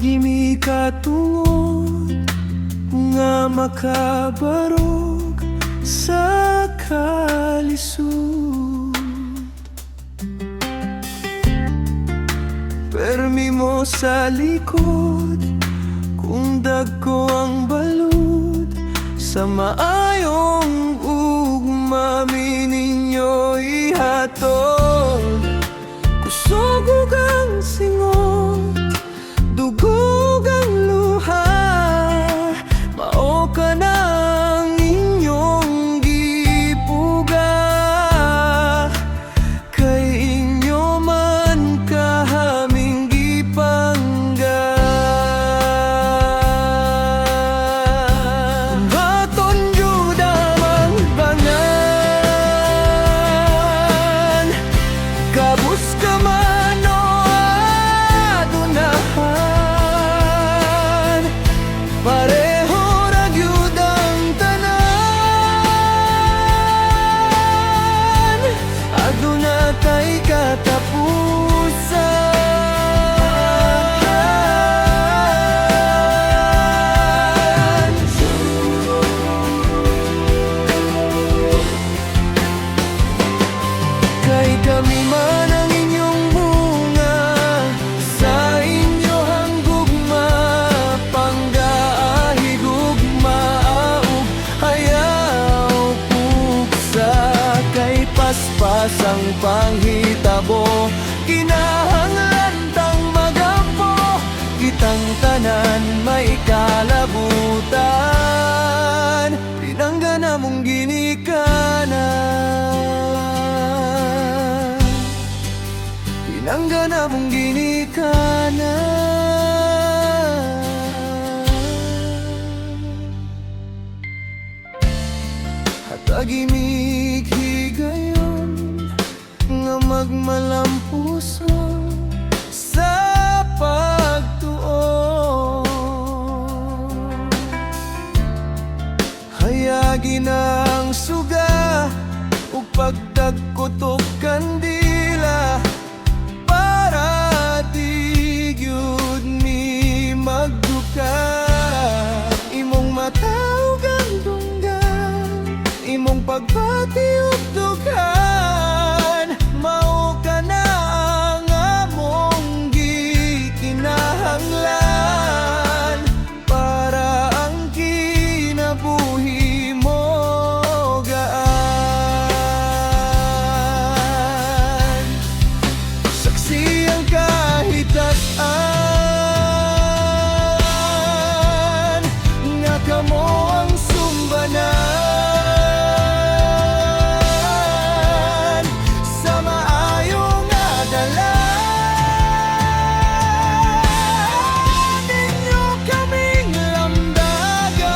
Tagimi katungod nga makabarog sa kalisod. Permi mo sa likod kung dagko ang balud sa maayong ugma ninyo ihatod. Kusog ug ang singot, dugog ang luha, mao ka na ang inyong gipuga. Kay inyo man kahaming gipangga. Baton jud ang bangan, kabus ka man o adunahan, pareho ra gyud ang tanan. Aduna kay katapusan. Kay kami man ang inyong bunga, sa inyo hanggugma, panggaahig ug maaog, hayaw pugsa. Kay paspas ang panghitabo, kinahanglan tang magampo, kitang tanan may kalabutan. Pinangga na mong ginikanan, pinangga na mong ginikanan. Hatagimig higayon nga magmalampuson sa pagtuo. Hayagi na ang suga ug pagtagkutok kandila, para di gyud mi magduka. Imong matawag ang dunggan, imong pagbati ug dughan, mao ka na ang among gikinahanglan, para ang kinabuhi mo gaan. Saksi ang kahit-an nga kamo ang sumbanan sa maayong adalan. Ninyo kaming lamdagan.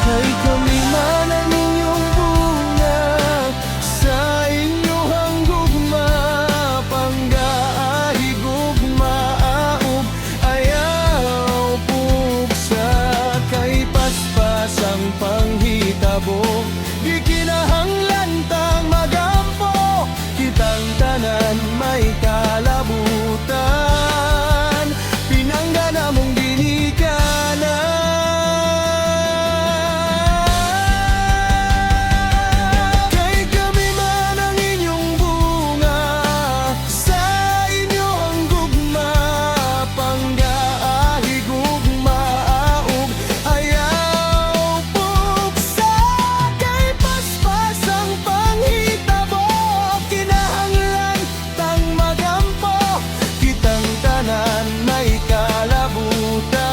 Kay kami man ang inyong bunga, sa inyo hanggugma, panggaahig ug maaog, ayaw pugsa. Kay paspas ang panghitabo, di kinahanglan tang magampo, kitang tanan may kalabutan. Pinangga na mong ginikanan. Kay kami man ang inyong bunga, sa inyo ang gugma, panggaahig ug maaog, ayaw pugsa. Kay paspas ang panghitabo, kinahanglan tang magampo, kitang tanan may kalabutan.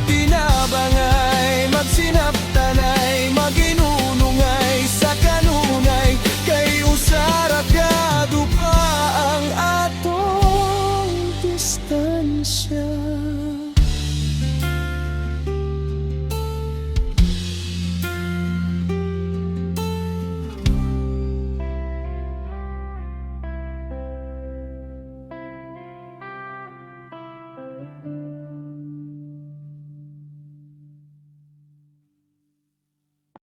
Pinabangay, magsinaptanay, maginunungay sa kanunay, kay usaragado pa ang atong distansya.